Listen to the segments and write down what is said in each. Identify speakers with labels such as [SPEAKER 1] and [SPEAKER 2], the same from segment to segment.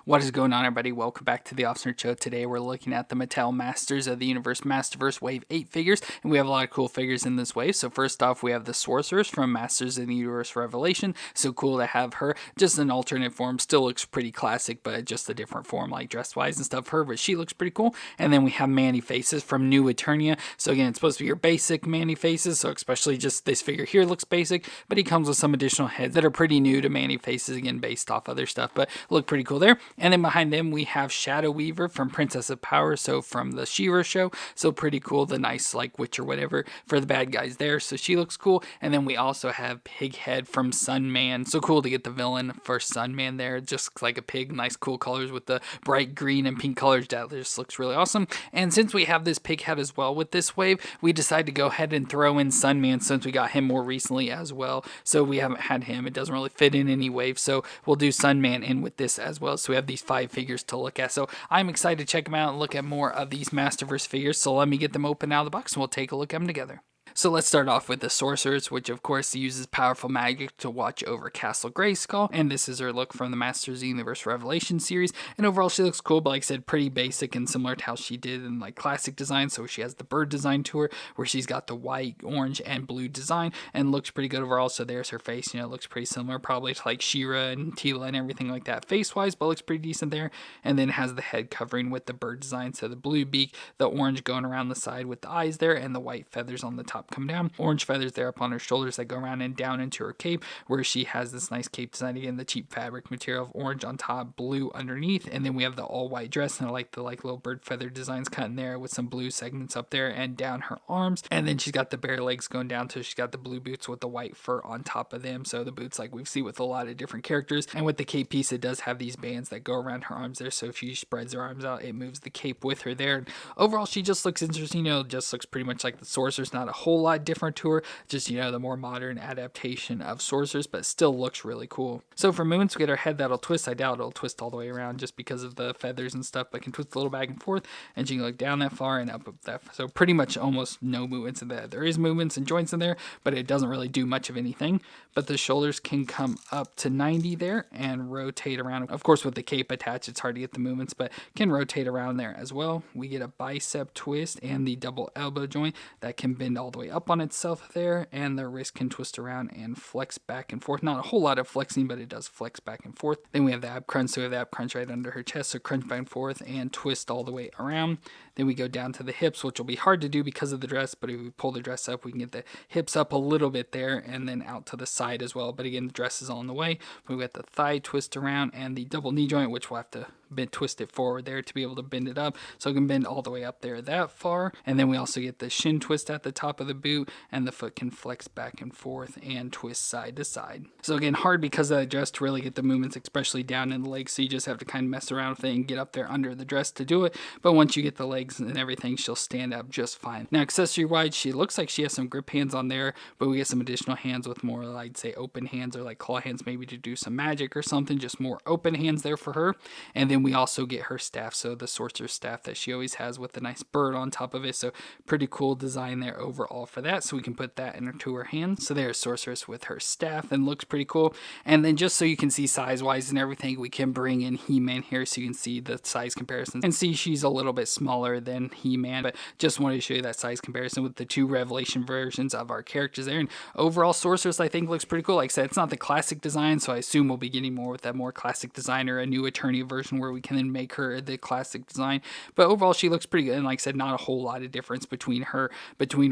[SPEAKER 1] What is going on, everybody? Welcome back to the Offsnerd Show. Today we're looking at the Mattel Masters of the Universe Masterverse Wave 8 figures, and we have a lot of cool figures in this wave. So first off, we have the Sorceress from Masters of the Universe Revelation. So cool to have her. Just an alternate form. Still looks pretty classic, but just a different form, like dress-wise and stuff. Her, but she looks pretty cool. And then we have Manny Faces from New Eternia. So again, it's supposed to be your basic Manny Faces, so especially just this figure here looks basic, but he comes with some additional heads that are pretty new to Manny Faces, again, based off other stuff, but look pretty cool there. And then behind them, we have Shadow Weaver from Princess of Power, so from the She-Ra show. So pretty cool, the nice, like, witch or whatever for the bad guys there. So she looks cool. And then we also have Pighead from Sunman. So cool to get the villain for Sunman there. Just like a pig, nice, cool colors with the bright green and pink colors. That just looks really awesome. And since we have this Pighead as well with this wave, we decided to go ahead and throw in Sunman since we got him more recently as well. So we haven't had him. It doesn't really fit in any wave. So we'll do Sunman in with this as well. So we have these 5 figures to look at. So I'm excited to check them out and look at more of these Masterverse figures. So let me get them open out of the box and we'll take a look at them together. So let's start off with the Sorceress, which of course uses powerful magic to watch over Castle Grayskull. And this is her look from the Masters of the Universe Revelation series. And overall she looks cool, but like I said, pretty basic and similar to how she did in like classic design. So she has the bird design to her, where she's got the white, orange, and blue design, and looks pretty good overall. So there's her face, it looks pretty similar probably to like She-Ra and Teela and everything like that face-wise, but looks pretty decent there. And then has the head covering with the bird design. So the blue beak, the orange going around the side with the eyes there, and the white feathers on the top come down. Orange feathers there up on her shoulders that go around and down into her cape, where she has this nice cape design, again, the cheap fabric material of orange on top, blue underneath. And then we have the all white dress, and I like the little bird feather designs cut in there with some blue segments up there and down her arms. And then she's got the bare legs going down, so she's got the blue boots with the white fur on top of them. So the boots like we've seen with a lot of different characters. And with the cape piece, it does have these bands that go around her arms there, so if she spreads her arms out, it moves the cape with her there. And overall she just looks interesting, just looks pretty much like the Sorceress, not a whole lot different to her, just the more modern adaptation of Sorceress, but still looks really cool. So for movements, we get her head that'll twist. I doubt it'll twist all the way around just because of the feathers and stuff, but can twist a little back and forth, and she can look down that far and up that far. So pretty much almost no movements in that. There is movements and joints in there, but it doesn't really do much of anything. But the shoulders can come up to 90 there and rotate around. Of course, with the cape attached, it's hard to get the movements, but can rotate around there as well. We get a bicep twist and the double elbow joint that can bend all the way up on itself there, and the wrist can twist around and flex back and forth. Not a whole lot of flexing, but it does flex back and forth. Then we have the ab crunch, so we have the ab crunch right under her chest, so crunch back and forth and twist all the way around. Then we go down to the hips, which will be hard to do because of the dress, but if we pull the dress up, we can get the hips up a little bit there and then out to the side as well. But again, the dress is all in the way. We got the thigh twist around and the double knee joint, which we'll have to twist it forward there to be able to bend it up, so it can bend all the way up there that far. And then we also get the shin twist at the top of the boot, and the foot can flex back and forth and twist side to side. So again, hard because of the dress to really get the movements, especially down in the legs, so you just have to kind of mess around with it and get up there under the dress to do it. But once you get the legs and everything, she'll stand up just fine. Now accessory wise, she looks like she has some grip hands on there, but we get some additional hands with more, I'd say, open hands or like claw hands, maybe to do some magic or something, just more open hands there for her. And then we also get her staff, so the Sorceress staff that she always has with the nice bird on top of it. So pretty cool design there overall for that, so we can put that into her hand. So there's Sorceress with her staff and looks pretty cool. And then just so you can see size wise and everything, we can bring in He-Man here so you can see the size comparison and see she's a little bit smaller than He-Man, but just wanted to show you that size comparison with the 2 Revelation versions of our characters there. And overall Sorceress I think looks pretty cool. Like I said, it's not the classic design, so I assume we'll be getting more with that more classic design or a new Eternia version where we can then make her the classic design. But overall she looks pretty good, and like I said, not a whole lot of difference between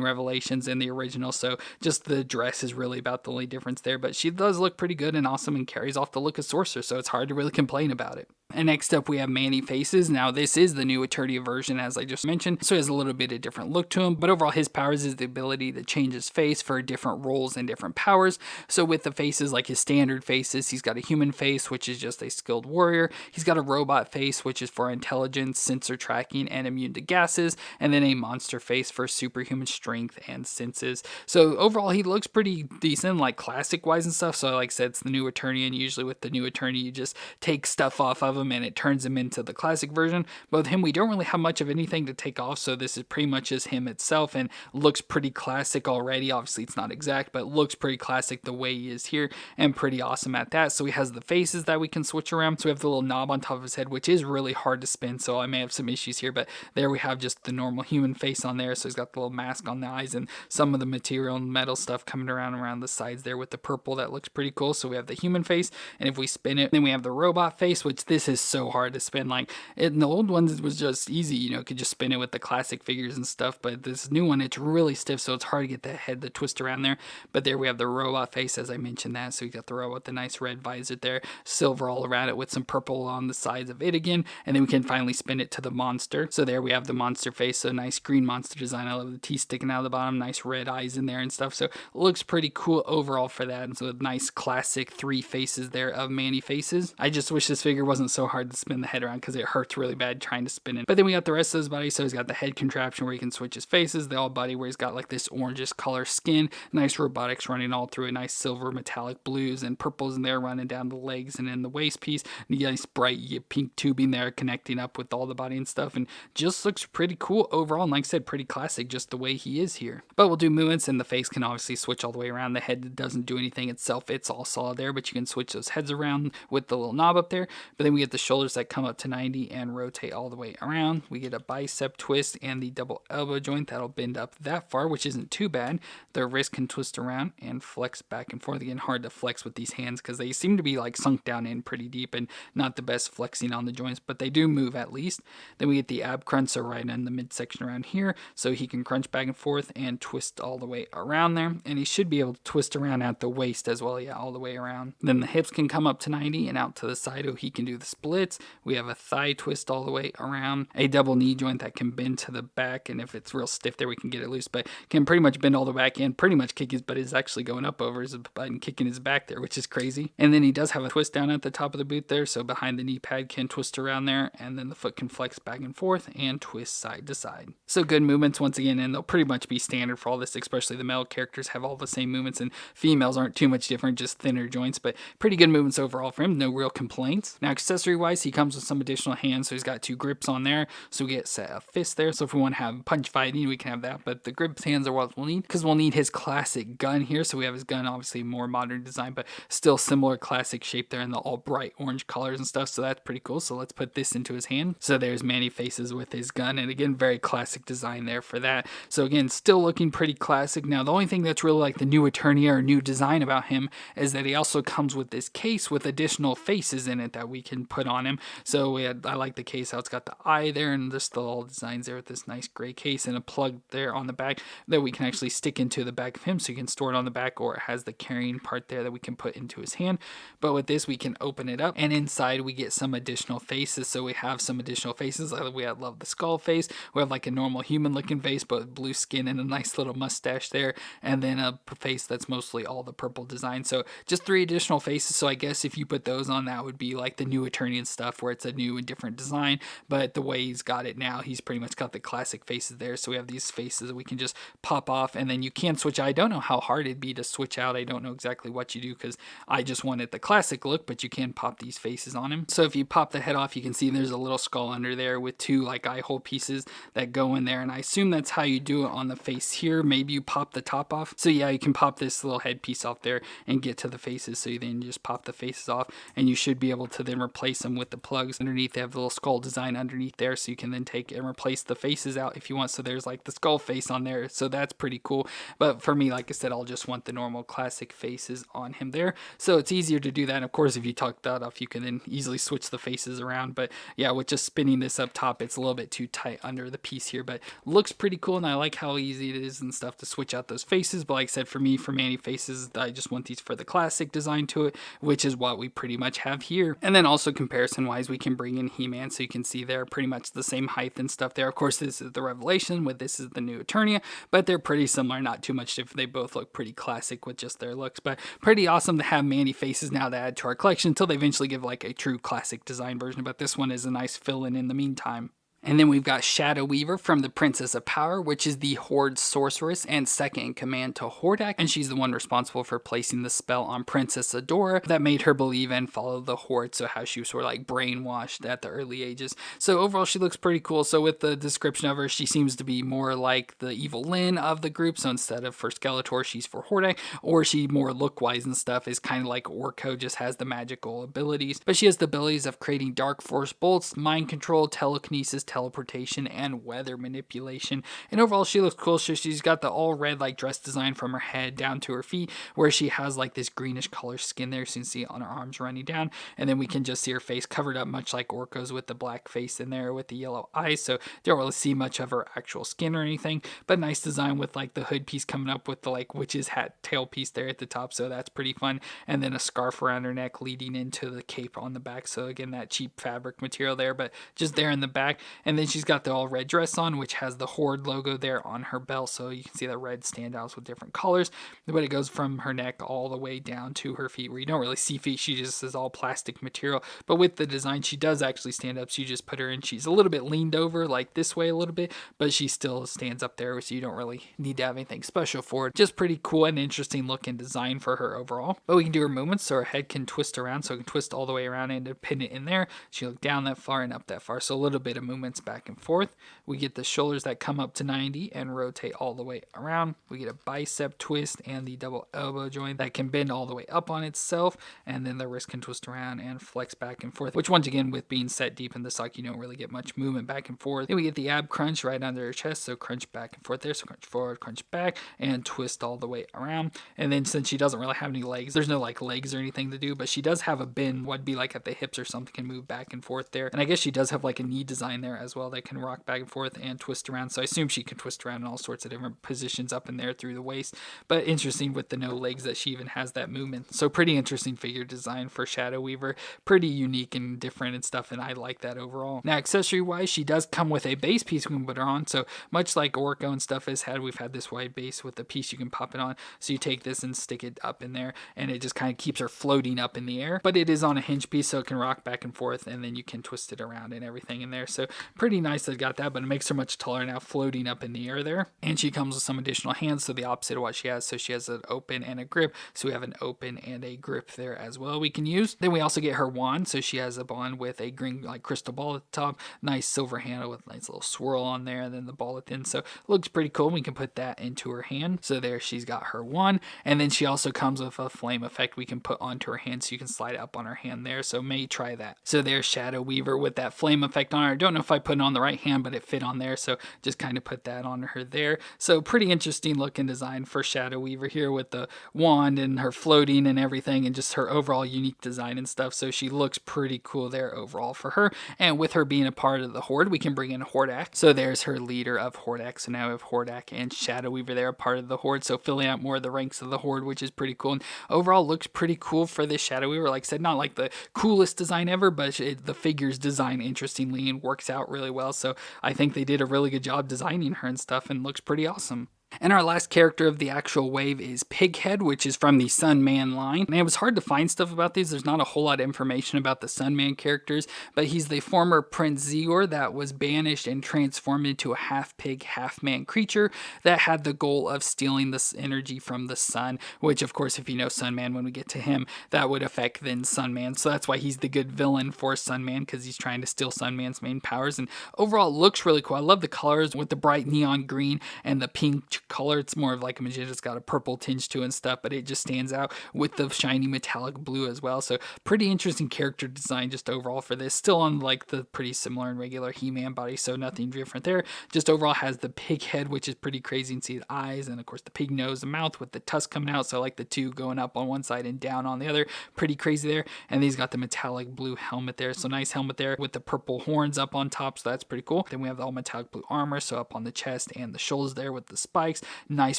[SPEAKER 1] Revelations and the original, so just the dress is really about the only difference there. But she does look pretty good and awesome and carries off the look of Sorceress, so it's hard to really complain about it. And next up we have Manny Faces. Now this is the new Eternia version, as I just mentioned, so he has a little bit of different look to him, but overall his powers is the ability to change his face for different roles and different powers. So with the faces, like his standard faces, he's got a human face, which is just a skilled warrior. He's got a robot face, which is for intelligence, sensor tracking, and immune to gases, and then a monster face for superhuman strength and senses. So overall he looks pretty decent, like classic wise and stuff. So like I said, it's the new Eternia, and usually with the new Eternia you just take stuff off of him him and it turns him into the classic version. But with him, we don't really have much of anything to take off, so this is pretty much just him itself and looks pretty classic already. Obviously, it's not exact, but looks pretty classic the way he is here and pretty awesome at that. So he has the faces that we can switch around. So we have the little knob on top of his head, which is really hard to spin, so I may have some issues here, but there we have just the normal human face on there. So he's got the little mask on the eyes and some of the material and metal stuff coming around the sides there with the purple. That looks pretty cool. So we have the human face, and if we spin it, then we have the robot face, which this is so hard to spin. Like in the old ones, it was just easy, you know, could just spin it with the classic figures and stuff, but this new one, it's really stiff, so it's hard to get the head to twist around there. But there we have the robot face, as I mentioned that. So we got the robot with the nice red visor there, silver all around it with some purple on the sides of it again, and then we can finally spin it to the monster. So there we have the monster face, so nice green monster design. I love the teeth sticking out of the bottom, nice red eyes in there and stuff, so looks pretty cool overall for that. And so nice classic 3 faces there of Manny faces. I just wish this figure wasn't so hard to spin the head around because it hurts really bad trying to spin it. But then we got the rest of his body, so he's got the head contraption where he can switch his faces, the all body where he's got like this orangish color skin, nice robotics running all through it, nice silver metallic blues and purples in there running down the legs and in the waist piece, nice bright pink tubing there connecting up with all the body and stuff, and just looks pretty cool overall, and like I said, pretty classic just the way he is here. But we'll do movements, and the face can obviously switch all the way around. The head doesn't do anything itself, it's all solid there, but you can switch those heads around with the little knob up there. But then we get the shoulders that come up to 90 and rotate all the way around. We get a bicep twist and the double elbow joint that'll bend up that far, which isn't too bad. The wrist can twist around and flex back and forth. Again, hard to flex with these hands because they seem to be like sunk down in pretty deep and not the best flexing on the joints, but they do move at least. Then we get the ab crunch, so right in the midsection around here, so he can crunch back and forth and twist all the way around there, and he should be able to twist around at the waist as well, yeah, all the way around. Then the hips can come up to 90 and out to the side, so he can do the splits. We have a thigh twist all the way around, a double knee joint that can bend to the back, and if it's real stiff there we can get it loose, but can pretty much bend all the way back and pretty much kick his butt. Is actually going up over his butt and kicking his back there, which is crazy. And then he does have a twist down at the top of the boot there, so behind the knee pad can twist around there, and then the foot can flex back and forth and twist side to side. So good movements once again, and they'll pretty much be standard for all this, especially the male characters have all the same movements, and females aren't too much different, just thinner joints, but pretty good movements overall for him, no real complaints. Now accessory wise, he comes with some additional hands, so he's got 2 grips on there, so we get a fist there, so if we want to have punch fighting we can have that, but the grip hands are what we'll need, because we'll need his classic gun here. So we have his gun, obviously more modern design, but still similar classic shape there in the all bright orange colors and stuff, so that's pretty cool. So let's put this into his hand. So there's Manny faces with his gun, and again, very classic design there for that. So again, still looking pretty classic. Now the only thing that's really like the new Eternia or new design about him is that he also comes with this case with additional faces in it that we can put on him. So I like the case how it's got the eye there and just the little designs there with this nice gray case and a plug there on the back that we can actually stick into the back of him, so you can store it on the back, or it has the carrying part there that we can put into his hand. But with this we can open it up, and inside we get some additional faces. So we have some additional faces. We love the skull face. We have like a normal human looking face but with blue skin and a nice little mustache there, and then a face that's mostly all the purple design. So just 3 additional faces. So I guess if you put those on, that would be like the new Eternian stuff where it's a new and different design, but the way he's got it now, he's pretty much got the classic faces there. So we have these faces that we can just pop off, and then you can switch. I don't know how hard it'd be to switch out. I don't know exactly what you do because I just wanted the classic look, but you can pop these faces on him. So if you pop the head off, you can see there's a little skull under there with 2 like eye hole pieces that go in there, and I assume that's how you do it on the face here. Maybe you pop the top off. So yeah, you can pop this little head piece off there and get to the faces. So you then just pop the faces off, and you should be able to then replace them with the plugs underneath. They have the little skull design underneath there, so you can then take and replace the faces out if you want. So there's like the skull face on there, so that's pretty cool. But for me, like I said, I'll just want the normal classic faces on him there, so it's easier to do that. And of course, if you tuck that off, you can then easily switch the faces around. But yeah, with just spinning this up top, it's a little bit too tight under the piece here, but looks pretty cool, and I like how easy it is and stuff to switch out those faces. But like I said, for me, for Manny faces, I just want these for the classic design to it, which is what we pretty much have here. And then also comparison wise, we can bring in He-Man, so you can see they're pretty much the same height and stuff there. Of course, this is the Revelation, with this is the new Eternia, but they're pretty similar, not too much different. They both look pretty classic with just their looks, but pretty awesome to have Manny faces now to add to our collection until they eventually give like a true classic design version. But this one is a nice fill-in the meantime. And then we've got Shadow Weaver from the Princess of Power, which is the Horde Sorceress and second in command to Hordak, and she's the one responsible for placing the spell on Princess Adora that made her believe and follow the Horde, so how she was sort of like brainwashed at the early ages. So overall, she looks pretty cool. So with the description of her, she seems to be more like the evil Lyn of the group, so instead of for Skeletor, she's for Hordak, or she more look-wise and stuff is kind of like Orko, just has the magical abilities. But she has the abilities of creating Dark Force bolts, mind control, telekinesis, teleportation, and weather manipulation. And overall, she looks cool. So she's got the all red like dress design from her head down to her feet, where she has like this greenish color skin there, so you can see it on her arms running down. And then we can just see her face covered up, much like Orko's, with the black face in there with the yellow eyes. So don't really see much of her actual skin or anything, but nice design with like the hood piece coming up with the like witch's hat tail piece there at the top. So that's pretty fun. And then a scarf around her neck leading into the cape on the back. So again, that cheap fabric material there, but just there in the back. And then she's got the all red dress on, which has the Horde logo there on her belt. So you can see the red standouts with different colors, but it goes from her neck all the way down to her feet, where you don't really see feet. She just is all plastic material. But with the design, she does actually stand up. So you just put her in. She's a little bit leaned over like this way a little bit, but she still stands up there. So you don't really need to have anything special for it. Just pretty cool and interesting looking design for her overall. But we can do her movements. So her head can twist around. So it can twist all the way around and pin it in there. She look down that far and up that far. So a little bit of movements back and forth. We get the shoulders that come up to 90 and rotate all the way around. We get a bicep twist and the double elbow joint that can bend all the way up on itself. And then the wrist can twist around and flex back and forth, which once again, with being set deep in the sock, you don't really get much movement back and forth. Then we get the ab crunch right under her chest. So crunch back and forth there. So crunch forward, crunch back, and twist all the way around. And then since she doesn't really have any legs, there's no like legs or anything to do, but she does have a bend, what'd be like at the hips or something, can move back and forth there. And I guess she does have like a knee design there as well that can rock back and forth and twist around. So I assume she can twist around in all sorts of different positions up in there through the waist. But interesting with the no legs that she even has that movement. So pretty interesting figure design for Shadow Weaver. Pretty unique and different and stuff, and I like that overall. Now accessory wise, she does come with a base piece we can put her on. So much like Orko and stuff has had, we've had this wide base with a piece you can pop it on. So you take this and stick it up in there, and it just kind of keeps her floating up in the air. But it is on a hinge piece, so it can rock back and forth, and then you can twist it around and everything in there. So pretty nice that got that, but it makes her much taller now, floating up in the air there. And she comes with some additional hands, so the opposite of what she has. So she has an open and a grip. So we have an open and a grip there as well we can use. Then we also get her wand. So she has a wand with a green like crystal ball at the top, nice silver handle with a nice little swirl on there, and then the ball at the end. So it looks pretty cool. We can put that into her hand. So there she's got her wand. And then she also comes with a flame effect we can put onto her hand, so you can slide it up on her hand there. So may try that. So there's Shadow Weaver with that flame effect on her. I don't know if I put it on the right hand, but it fit on there. So just kind of put that on her there. So pretty interesting looking design for Shadow Weaver here with the wand and her floating and everything, and just her overall unique design and stuff. So she looks pretty cool there overall for her. And with her being a part of the Horde, we can bring in Hordak. So there's her leader of Hordak. So now we have Hordak and Shadow Weaver there, a part of the Horde. So filling out more of the ranks of the Horde, which is pretty cool. And overall looks pretty cool for this Shadow Weaver. Like I said, not like the coolest design ever, but the figure's design interestingly and works out really well. So I think they did a really good job designing her and stuff, and looks pretty awesome. And our last character of the actual wave is Pighead, which is from the Sunman line. And it was hard to find stuff about these. There's not a whole lot of information about the Sunman characters, but he's the former Prince Zeor that was banished and transformed into a half-pig, half-man creature that had the goal of stealing this energy from the sun, which of course, if you know Sunman, when we get to him, that would affect then Sunman. So that's why he's the good villain for Sunman, because he's trying to steal Sunman's main powers. And overall, it looks really cool. I love the colors with the bright neon green and the pink color. It's more of like a magenta. It's got a purple tinge to it and stuff, but it just stands out with the shiny metallic blue as well. So pretty interesting character design just overall for this. Still on like the pretty similar and regular He-Man body, so nothing different there. Just overall has the pig head, which is pretty crazy, and see the eyes, and of course the pig nose and mouth with the tusk coming out. So like the two going up on one side and down on the other. Pretty crazy there. And he's got the metallic blue helmet there. So nice helmet there with the purple horns up on top. So that's pretty cool. Then we have the all metallic blue armor. So up on the chest and the shoulders there with the spikes. spikes. Nice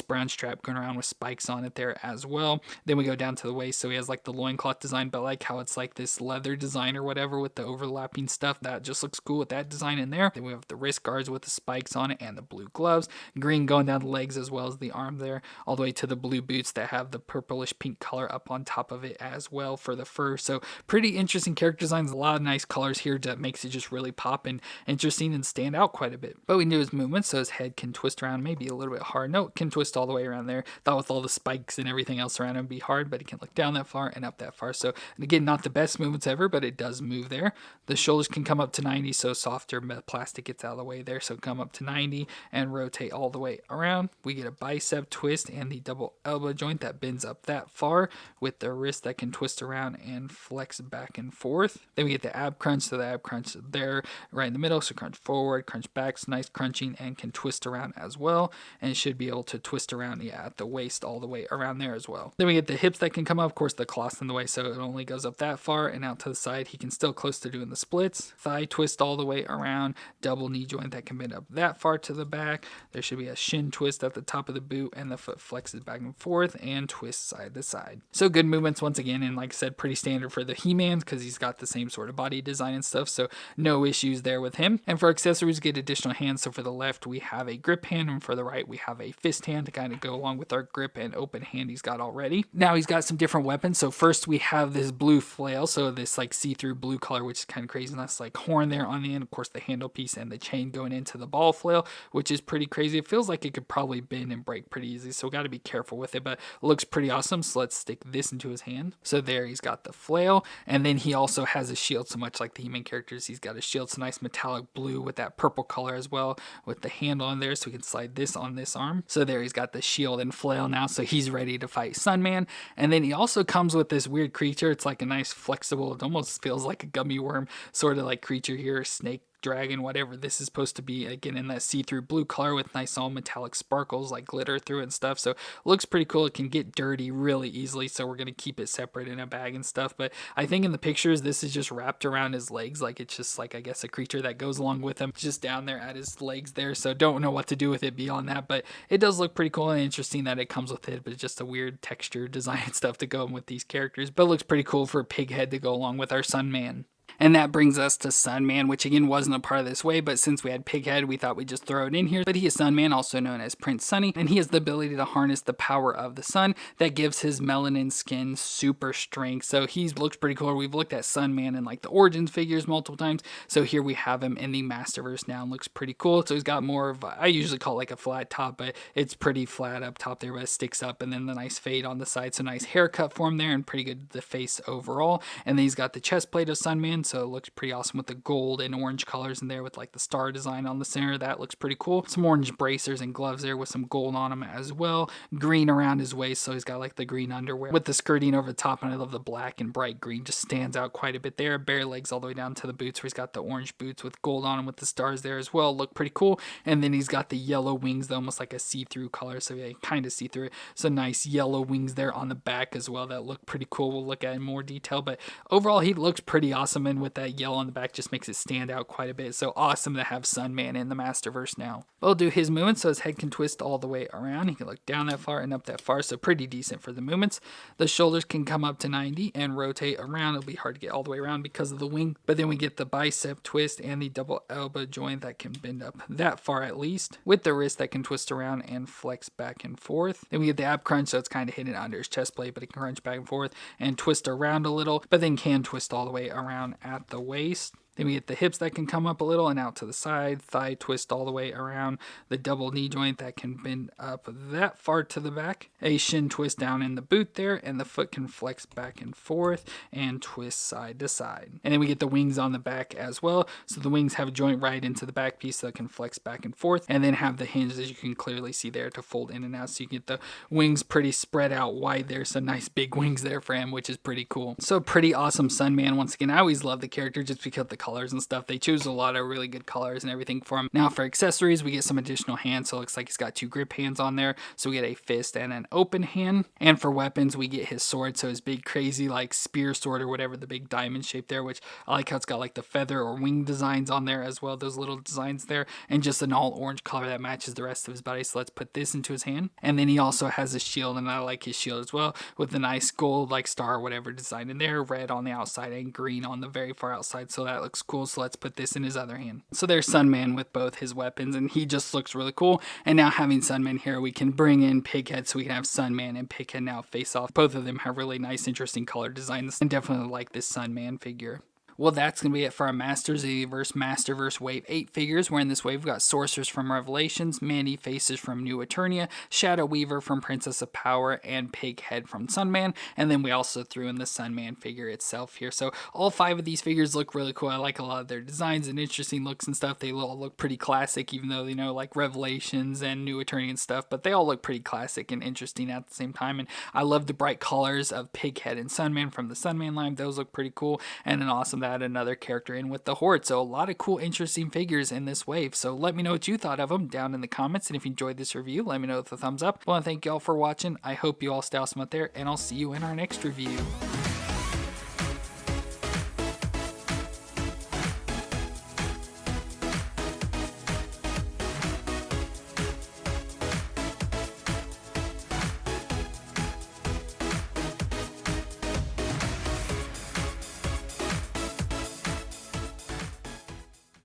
[SPEAKER 1] brown strap going around with spikes on it there as well. Then we go down to the waist, so he has like the loincloth design, but like how it's like this leather design or whatever with the overlapping stuff. That just looks cool with that design in there. Then we have the wrist guards with the spikes on it and the blue gloves. Green going down the legs as well as the arm there, all the way to the blue boots that have the purplish pink color up on top of it as well for the fur. So pretty interesting character designs. A lot of nice colors here that makes it just really pop and interesting and stand out quite a bit. But we knew his movements, so his head can twist around maybe a little bit hard. No, it can twist all the way around there. Thought with all the spikes and everything else around him would be hard, but he can look down that far and up that far. So again, not the best movements ever, but it does move there. The shoulders can come up to 90, so softer plastic gets out of the way there. So come up to 90 and rotate all the way around. We get a bicep twist and the double elbow joint that bends up that far with the wrist that can twist around and flex back and forth. Then we get the ab crunch, so the ab crunch there right in the middle, so crunch forward, crunch back, so nice crunching and can twist around as well, and it should be able to twist around at the waist all the way around there as well. Then we get the hips that can come up, of course the cloth's in the way, so it only goes up that far and out to the side. He can still close to doing the splits. Thigh twist all the way around, double knee joint that can bend up that far to the back. There should be a shin twist at the top of the boot, and the foot flexes back and forth and twists side to side. So good movements once again, and like I said, pretty standard for the He-Man because he's got the same sort of body design and stuff, so no issues there with him. And for accessories, get additional hands. So for the left we have a grip hand, and for the right we have a fist hand to kind of go along with our grip and open hand he's got already. Now he's got some different weapons. So first we have this blue flail, so this like see-through blue color, which is kind of crazy. And that's like horn there on the end, of course the handle piece and the chain going into the ball flail, which is pretty crazy. It feels like it could probably bend and break pretty easily, so got to be careful with it, but it looks pretty awesome. So let's stick this into his hand. So there he's got the flail, and then he also has a shield. So much like the He-Man characters, he's got a shield. It's a nice metallic blue with that purple color as well, with the handle on there, so we can slide this on this arm. So there he's got the shield and flail now, so he's ready to fight Sunman. And then he also comes with this weird creature. It's like a nice flexible, it almost feels like a gummy worm sort of like creature here, snake, dragon, whatever this is supposed to be, again in that see-through blue color with nice all metallic sparkles like glitter through it and stuff. So looks pretty cool. It can get dirty really easily, so we're going to keep it separate in a bag and stuff. But I think in the pictures this is just wrapped around his legs, like it's just like, I guess, a creature that goes along with him just down there at his legs there. So don't know what to do with it beyond that, but it does look pretty cool and interesting that it comes with it. But it's just a weird texture design and stuff to go in with these characters, but it looks pretty cool for a pig head to go along with our Sunman. And that brings us to Sunman, which again wasn't a part of this wave, but since we had Pighead, we thought we'd just throw it in here. But he is Sunman, also known as Prince Sunny, and he has the ability to harness the power of the sun that gives his melanin skin super strength. So he looks pretty cool. We've looked at Sunman in like the Origins figures multiple times, so here we have him in the Masterverse now, and looks pretty cool. So he's got more of, I usually call it like a flat top, but it's pretty flat up top there, but it sticks up, and then the nice fade on the side. So nice haircut form there, and pretty good the face overall. And then he's got the chest plate of Sunman, so it looks pretty awesome with the gold and orange colors in there with like the star design on the center. That looks pretty cool. Some orange bracers and gloves there with some gold on them as well. Green around his waist, so he's got like the green underwear with the skirting over the top, and I love the black and bright green, just stands out quite a bit there. Bare legs all the way down to the boots, where he's got the orange boots with gold on them with the stars there as well. Look pretty cool. And then he's got the yellow wings, almost like a see-through color, so yeah, kind of see through it. So nice yellow wings there on the back as well that look pretty cool. We'll look at in more detail, but overall he looks pretty awesome, and with that yellow on the back just makes it stand out quite a bit. So awesome to have Sunman in the Masterverse now. We'll do his movements, so his head can twist all the way around. He can look down that far and up that far, so pretty decent for the movements. The shoulders can come up to 90 and rotate around. It'll be hard to get all the way around because of the wing, but then we get the bicep twist and the double elbow joint that can bend up that far at least, with the wrist that can twist around and flex back and forth. Then we get the ab crunch, so it's kind of hidden under his chest plate, but it can crunch back and forth and twist around a little, but then can twist all the way around at the waist. Then we get the hips that can come up a little and out to the side, thigh twist all the way around, the double knee joint that can bend up that far to the back, a shin twist down in the boot there, and the foot can flex back and forth and twist side to side. And then we get the wings on the back as well, so the wings have a joint right into the back piece so it can flex back and forth, and then have the hinge, as you can clearly see there, to fold in and out, so you get the wings pretty spread out wide there, so nice big wings there for him, which is pretty cool. So pretty awesome Sunman once again. I always love the character just because the colors and stuff. They choose a lot of really good colors and everything for him. Now for accessories, we get some additional hands. So it looks like he's got 2 grip hands on there. So we get a fist and an open hand. And for weapons, we get his sword. So his big crazy like spear sword or whatever, the big diamond shape there, which I like how it's got like the feather or wing designs on there as well. Those little designs there, and just an all orange color that matches the rest of his body. So let's put this into his hand. And then he also has a shield, and I like his shield as well, with a nice gold like star or whatever design in there, red on the outside and green on the very far outside. So that looks cool. So let's put this in his other hand. So there's Sunman with both his weapons, and he just looks really cool. And now having Sunman here, we can bring in Pighead, so we can have Sunman and Pighead now face off. Both of them have really nice, interesting color designs, and definitely like this Sunman figure. Well, that's going to be it for our Masters of the Universe Masterverse Wave 8 figures. Where in this wave, we've got Sorceress from Revelations, Mandy Faces from New Eternia, Shadow Weaver from Princess of Power, and Pighead from Sunman. And then we also threw in the Sunman figure itself here. So all 5 of these figures look really cool. I like a lot of their designs and interesting looks and stuff. They all look pretty classic, even though, you know, like Revelations and New Eternia and stuff. But they all look pretty classic and interesting at the same time. And I love the bright colors of Pighead and Sunman from the Sunman line. Those look pretty cool. And then awesome add another character in with the Horde. So a lot of cool, interesting figures in this wave. So let me know what you thought of them down in the comments. And if you enjoyed this review, let me know with a thumbs up. I want to thank you all for watching. I hope you all stay awesome out there, and I'll see you in our next review.